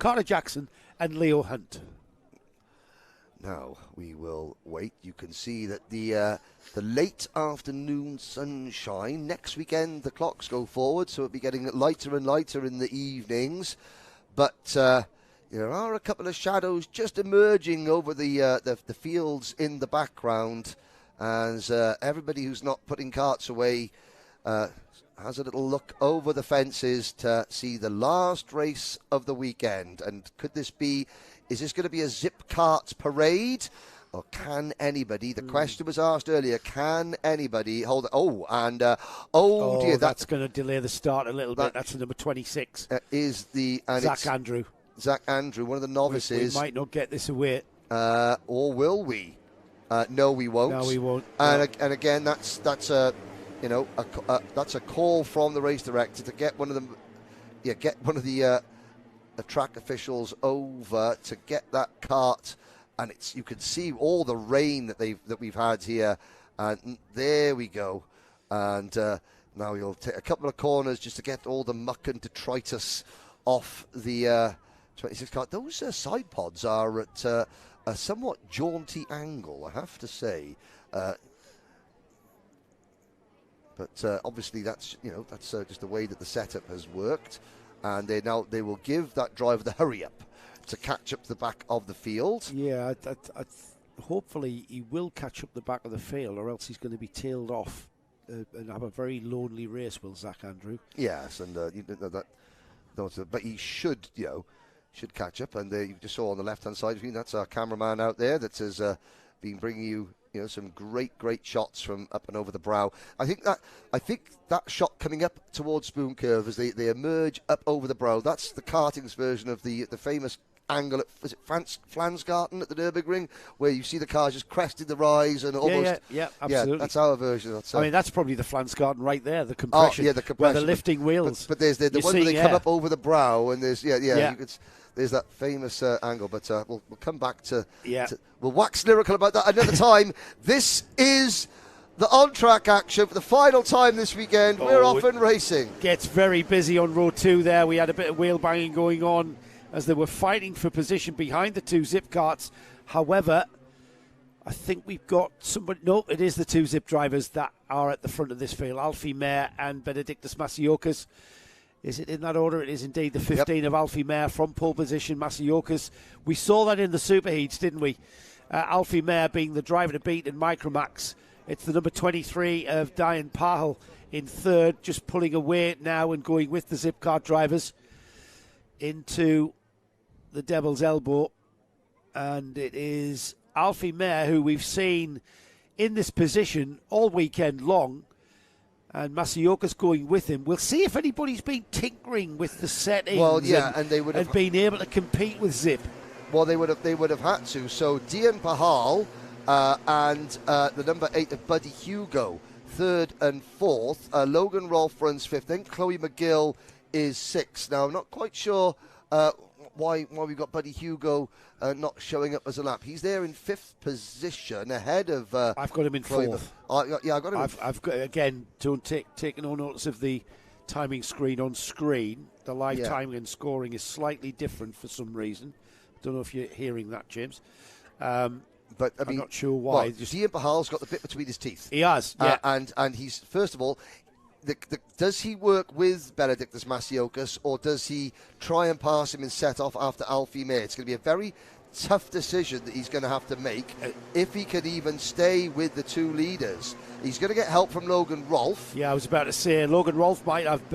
Carter Jackson and Leo Hunt. Now we will wait. You can see that the late afternoon sunshine. Next weekend the clocks go forward, so it'll be getting lighter and lighter in the evenings. But there are a couple of shadows just emerging over the fields in the background, as everybody who's not putting carts away has a little look over the fences to see the last race of the weekend. And could this be? Is this going to be a zip cart parade, or can anybody? The question was asked earlier. Can anybody hold? Oh dear, that's going to delay the start a little bit. That's the number 26. Is the Zach Andrew? Zach Andrew, one of the novices. We might not get this away, or will we? No, we won't. No, we won't. And again, that's a that's a call from the race director to get one of them. Yeah, get one of the track officials over to get that cart, and you can see all the rain that we've had here, and there we go. And now we'll take a couple of corners just to get all the muck and detritus off the 26 cart. Those side pods are at a somewhat jaunty angle, I have to say. But obviously that's just the way that the setup has worked. And they will give that driver the hurry up to catch up the back of the field. Yeah, hopefully he will catch up the back of the field, or else he's going to be tailed off and have a very lonely race, will Zach Andrew? Yes, and but he should catch up. And you just saw on the left-hand side of you, that's our cameraman out there that has been bringing you some great shots from up and over the brow. I think that shot coming up towards Spoon Curve as they emerge up over the brow, that's the karting's version of the famous angle at, is it Flansgarten at the Nürburgring, where you see the cars just crested the rise and almost... Yeah, absolutely. Yeah, that's our version. That's probably the Flansgarten right there, the compression. Oh, yeah, the compression. Where the lifting wheels. But there's the one where they come up over the brow, and there's, there's that famous angle, but we'll come back to... Yeah. We'll wax lyrical about that another time. This is the on-track action for the final time this weekend. We're off and racing. Gets very busy on row 2 there. We had a bit of wheel banging going on as they were fighting for position behind the two zip carts. However, I think we've got somebody... No, it is the two zip drivers that are at the front of this field, Alfie Mair and Benedictus Masiokas. Is it in that order? It is indeed the 15 of Alfie Mair from pole position, Masiokas. We saw that in the superheats, didn't we? Alfie Mair being the driver to beat in MicroMax. It's the number 23 of Diane Pahel in third, just pulling away now and going with the zip cart drivers into the Devil's Elbow. And it is Alfie Mair, who we've seen in this position all weekend long, and Masiokas going with him. We'll see if anybody's been tinkering with the settings and they would have been able to compete with Zip. Well, they would have had to. So Dian Pahal and the number 8 of Buddy Hugo, third and fourth. Logan Rolfe runs fifth. Then Chloe McGill is sixth. Now, I'm not quite sure why we've got Buddy Hugo not showing up as a lap. He's there in fifth position ahead of... I've got him in fourth. I've got him I've got, again, don't take no notice of the timing screen on screen. The live timing and scoring is slightly different for some reason. Don't know if you're hearing that, James. But I'm not sure why. Dian Pahal's got the bit between his teeth. He has, yeah. And he's, first of all, does he work with Benedictus Masiokas, or does he try and pass him and set off after Alfie Mair? It's going to be a very tough decision that he's going to have to make if he can even stay with the two leaders. He's going to get help from Logan Rolfe. Yeah, I was about to say, Logan Rolfe might have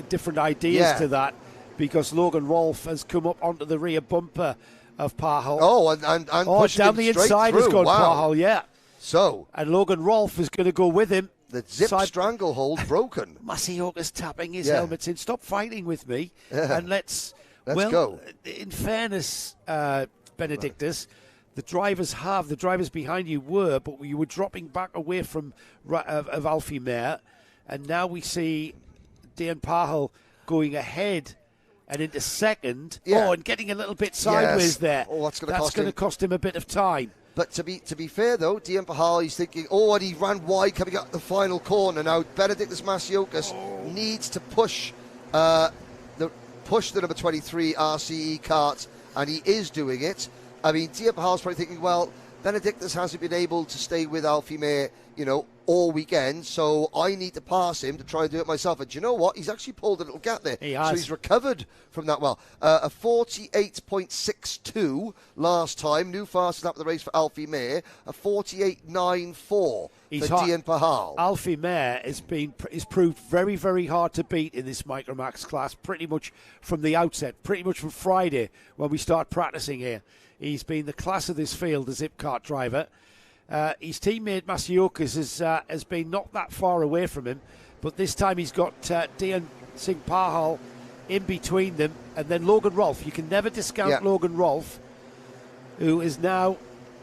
different ideas to that, because Logan Rolfe has come up onto the rear bumper of Pahal. Oh, and pushed down him the straight inside through. has gone Wow. Pahal, So, and Logan Rolfe is going to go with him. The zip stranglehold broken. Masiokas tapping his helmet in. Stop fighting with me, and let's go. In fairness, Benedictus, the drivers behind you were, but you were dropping back away from of Alfie Mair, and now we see Dian Pahal going ahead and into second. And getting a little bit sideways there. That's going to cost him a bit of time. But to be fair, though, Dian Pahal, he's thinking, and he ran wide coming up the final corner. Now, Benedictus Masiokas needs to push the push the number 23 RCE kart, and he is doing it. I mean, Dia Pahal's probably thinking, well, Benedictus hasn't been able to stay with Alfie Mair, all weekend, so I need to pass him to try and do it myself. And do you know what? He's actually pulled a little gap there. He has. So he's recovered from that well. A 48.62 last time. New fastest lap of the race for Alfie Mair. A 48.94 for Dian Pahal. Alfie Mair is proved very, very hard to beat in this MicroMax class, pretty much from the outset, pretty much from Friday when we start practicing here. He's been the class of this field, the zip kart driver. His teammate Masiokas has been not that far away from him, but this time he's got Dian Singh Pahal in between them, and then Logan Rolfe. You can never discount Logan Rolfe, who is now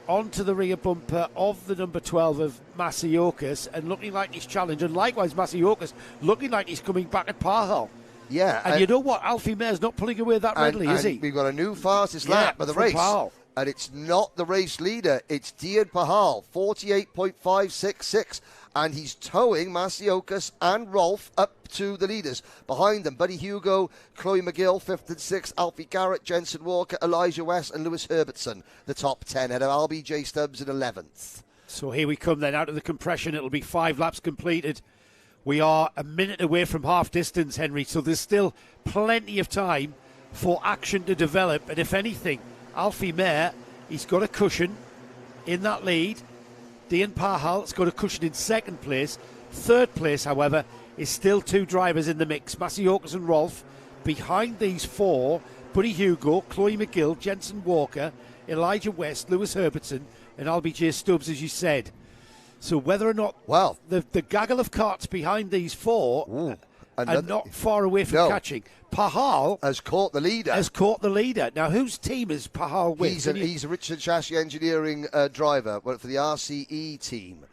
onto the rear bumper of the number 12 of Masiokas and looking like he's challenged, and likewise Masiokas looking like he's coming back at Pahal. Yeah, and you know what? Alfie Mair's not pulling away that readily, is he? We've got a new fastest lap of the race. Pahal. And it's not the race leader, it's Dian Pahal, 48.566. And he's towing Masiokas and Rolfe up to the leaders. Behind them, Buddy Hugo, Chloe McGill, 5th and 6th, Alfie Garrett, Jensen Walker, Elijah West, and Lewis Herbertson, the top 10, ahead of Albie J. Stubbs in 11th. So here we come then, out of the compression. It'll be 5 laps completed. We are a minute away from half distance, Henry, so there's still plenty of time for action to develop. And if anything, Alfie Mair, he's got a cushion in that lead. Dian Pahal's got a cushion in second place. Third place, however, is still 2 drivers in the mix. Masiokas and Rolfe. Behind these 4, Buddy Hugo, Chloe McGill, Jensen Walker, Elijah West, Lewis Herbertson, and Albie J. Stubbs, as you said. So whether or not the gaggle of carts behind these 4 are not far away from catching. Pahal has caught the leader. Now, whose team is Pahal with? He's a Richard Chassis Engineering driver for the RCE team.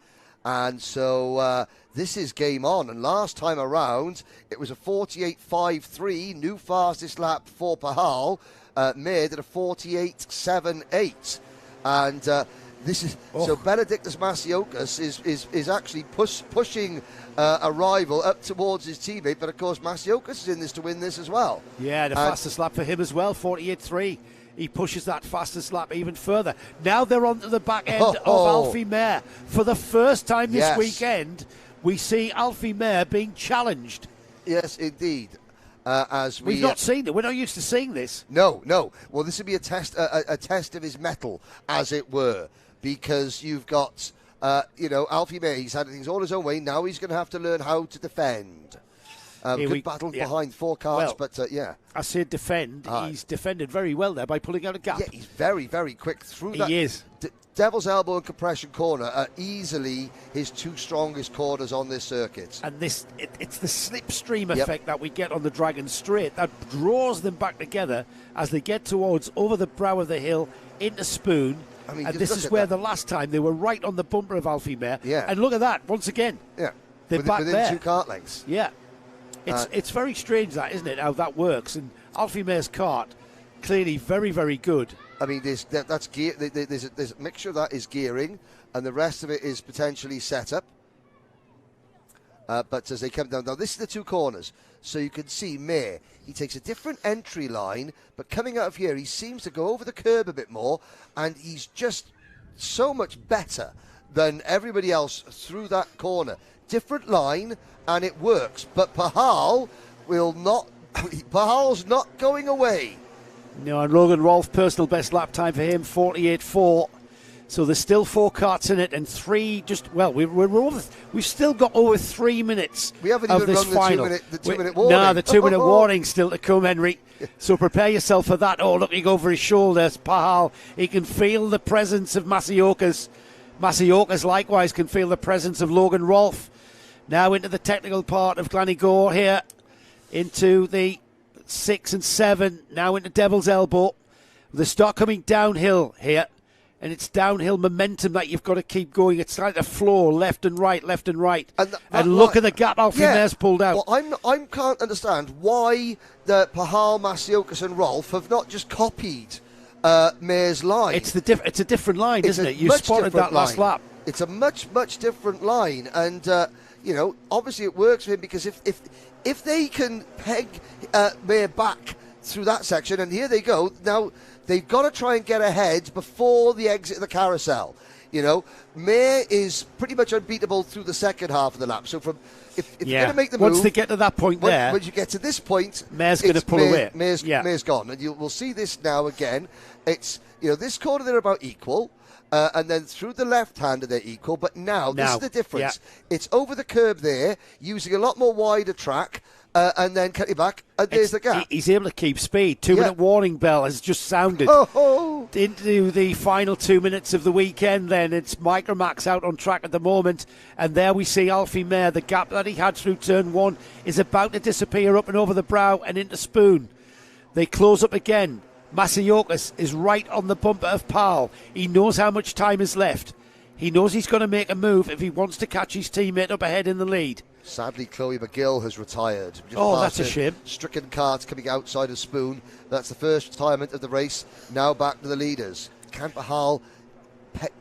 And so this is game on. And last time around, it was a 48.53, new fastest lap for Pahal. Mair did a 48.78. And this is so Benedictus Masiokas is actually pushing a rival up towards his teammate, but of course Masiokas is in this to win this as well. Yeah, the fastest lap for him as well, 48.3. He pushes that fastest lap even further. Now they're on to the back end of Alfie Mair. For the first time this weekend, we see Alfie Mair being challenged. Yes, indeed. We've not seen it. We're not used to seeing this. No. Well, this would be a test of his mettle, as it were, because you've got, Alfie Mair. He's had things all his own way. Now he's going to have to learn how to defend. Good battle behind 4 cars, but I say defend. He's defended very well there by pulling out a gap. Yeah, he's very, very quick through that. He is. Devil's Elbow and Compression Corner are easily his 2 strongest corners on this circuit. And it's the slipstream effect that we get on the Dragon Straight that draws them back together as they get towards over the brow of the hill into Spoon. I mean, and this is where the last time they were right on the bumper of Alfie Mair. Yeah. And look at that, once again. Yeah. They're back within there. 2 kart lengths. Yeah. It's very strange, that, isn't it, how that works. And Alfie Mair's kart, clearly very, very good. I mean, that's gear. There's a mixture of that is gearing, and the rest of it is potentially setup. But as they come down, now this is the 2 corners, so you can see Mair. He takes a different entry line, but coming out of here, he seems to go over the curb a bit more, and he's just so much better than everybody else through that corner. Different line, and it works. But Pahal will not. Pahal's not going away. No, and Logan Rolfe, personal best lap time for him, 48.4. So there's still 4 karts in it, and 3 we've still got over 3 minutes. We haven't of even this run final. the 2 minute warning. No, the 2 minute warning still to come, Henry. So prepare yourself for that. Oh, looking over his shoulders, Pahal. He can feel the presence of Masiokas. Masiokas likewise can feel the presence of Logan Rolfe. Now into the technical part of Glannygore here, into the 6 and 7, now into Devil's Elbow. They start coming downhill here, and it's downhill momentum that you've got to keep going. It's like a floor, left and right. And look at the gap Alfie Mair's pulled out. Well, I can't understand why the Pahal, Masiokas and Rolfe have not just copied Mair's line. It's a different line, isn't it? You spotted that last lap. It's a much different line, and obviously it works for him, because if they can peg Mair back through that section, and here they go. Now, they've got to try and get ahead before the exit of the carousel. You know, Mair is pretty much unbeatable through the second half of the lap. So if you're going to make the move... Once they get to that point there... Once you get to this point... Mair's going to pull away. Mair's gone. And we'll see this now again. It's, this corner they're about equal. And then through the left hander they're equal. But now this is the difference. Yeah. It's over the curb there, using a lot more wider track. And then cutting back, and there's the gap. He's able to keep speed. 2-minute warning bell has just sounded into the final 2 minutes of the weekend. Then it's MicroMax out on track at the moment, and there we see Alfie Mair. The gap that he had through turn 1 is about to disappear up and over the brow and into Spoon. They close up again. Masiokas is right on the bumper of Powell. He knows how much time is left. He knows he's going to make a move if he wants to catch his teammate up ahead in the lead. Sadly, Chloe McGill has retired. That's a shame. Stricken Cart coming outside of Spoon. That's the first retirement of the race. Now back to the leaders. Can Pahal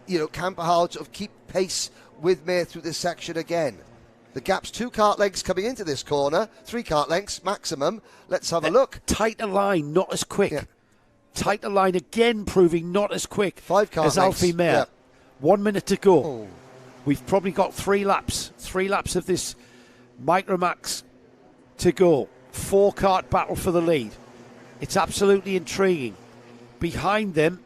sort of keep pace with Mair through this section again? The gap's 2 cart lengths coming into this corner. 3 cart lengths maximum. Let's have a look. Tighter line, not as quick. Yeah. Tighter line again, proving not as quick 5 cart as lengths. Alfie Mair. Yeah. 1 minute to go. We've probably got 3 laps. 3 laps of this MicroMax to go. 4 cart battle for the lead. It's absolutely intriguing. Behind them,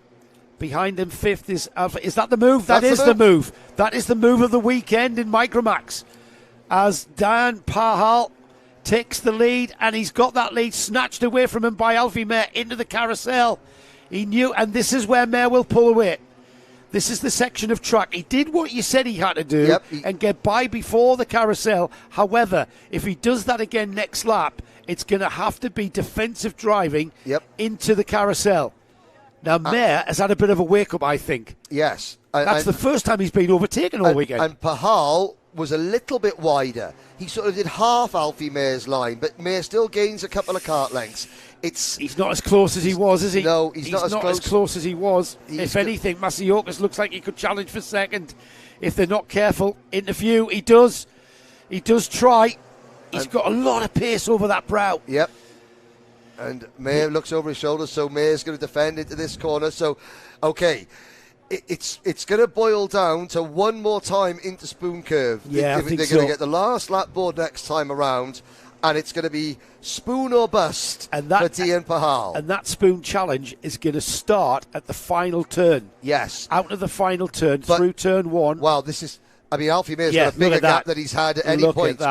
fifth is Alpha. Is that the move? That is the move. That is the move of the weekend in MicroMax. As Dan Pahal takes the lead, and he's got that lead snatched away from him by Alfie Mair into the carousel. He knew, and this is where Mair will pull away. This is the section of track. He did what you said he had to do and get by before the carousel. However, if he does that again next lap, it's going to have to be defensive driving into the carousel. Now, Mair has had a bit of a wake-up, I think. Yes. That's the first time he's been overtaken all weekend. And Pahal was a little bit wider. He sort of did half Alfie Mair's line, but Mair still gains a couple of cart lengths. He's not as close as he was, is he? No, he's not as close as he was. If anything, Masiokas looks like he could challenge for second. If they're not careful, interview, he does. He does try. He's got a lot of pace over that brow. Yep. And Mair looks over his shoulder, so Mair's going to defend into this corner. So, okay, it's going to boil down to one more time into Spoon Curve. Yeah, I think they're going to get the last lap board next time around. And it's going to be Spoon or bust for Dian Pahal. And that Spoon challenge is going to start at the final turn. Yes. Out of the final turn, through turn 1. Wow, this is... I mean, Alfie Mair's got a bigger gap than he's had at any point.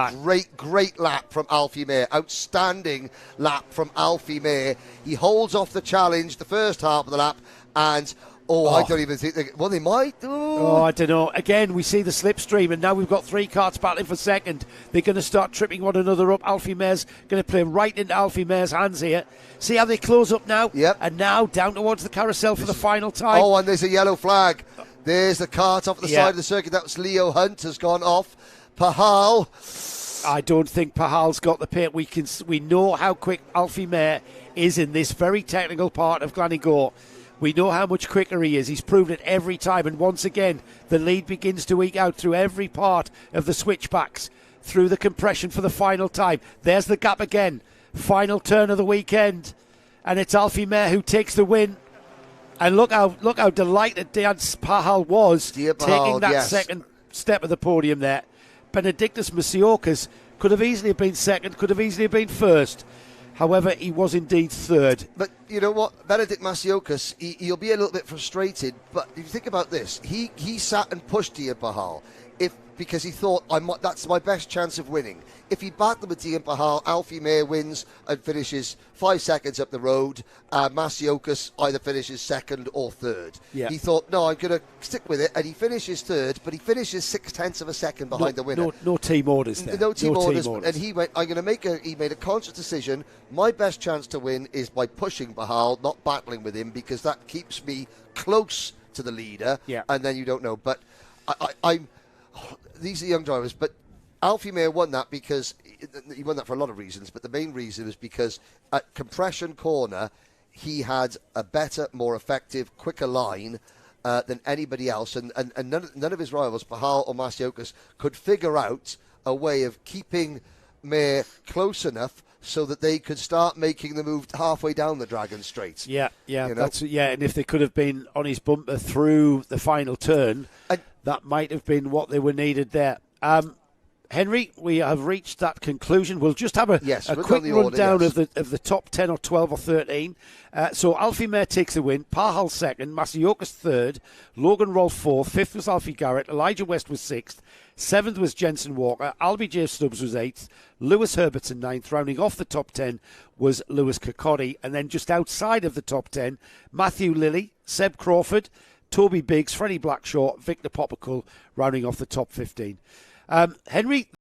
Great lap from Alfie Mair. Outstanding lap from Alfie Mair. He holds off the challenge the first half of the lap, and... I don't even think... they might. I don't know. Again, we see the slipstream, and now we've got 3 carts battling for second. They're going to start tripping one another up. Alfie Mair's going to play right into Alfie Mair's hands here. See how they close up now? Yep. And now down towards the carousel for the final time. Oh, and there's a yellow flag. There's the cart off the side of the circuit. That was Leo Hunt has gone off. Pahal... I don't think Pahal's got the pace. We know how quick Alfie Mair is in this very technical part of Glannygore. We know how much quicker he is. He's proven it every time. And once again, the lead begins to eke out through every part of the switchbacks, through the compression for the final time. There's the gap again. Final turn of the weekend. And it's Alfie Mair who takes the win. And look how delighted Dan Pahal was taking that second step of the podium there. Benedictus Masiokas could have easily been second, could have easily been first. However, he was indeed third. But you know what? Benedict Masiokas, he'll be a little bit frustrated. But if you think about this, he sat and pushed Dian Pahal because he thought, that's my best chance of winning. If he battled with Dian Pahal, Alfie Mair wins and finishes 5 seconds up the road. Masiokas either finishes second or third. Yeah. He thought, no, I'm going to stick with it. And he finishes third, but he finishes 0.6 of a second behind the winner. No team orders there. No team orders. And he went, he made a conscious decision. My best chance to win is by pushing Pahal, not battling with him, because that keeps me close to the leader. Yeah. And then you don't know. But these are young drivers, but Alfie Mair won that because he won that for a lot of reasons, but the main reason is because at compression corner he had a better, more effective, quicker line than anybody else, and none of his rivals, Pahal or Masiokas, could figure out a way of keeping Mair close enough so that they could start making the move halfway down the Dragon Straight. Yeah, You know? that's and if they could have been on his bumper through the final turn, that might have been what they were needed there. Henry, we have reached that conclusion. We'll just have a quick rundown of the top 10 or 12 or 13. So Alfie Mair takes the win, Pahal second, Masayokas third, Logan Rolfe fourth, fifth was Alfie Garrett, Elijah West was sixth, seventh was Jensen Walker, Albie J. Stubbs was eighth, Lewis Herbertson ninth. Rounding off the top 10 was Lewis Kirkcaldy, and then just outside of the top 10, Matthew Lilly, Seb Crawford, Toby Biggs, Freddie Blackshaw, Victor Poppercull, rounding off the top 15. Henry,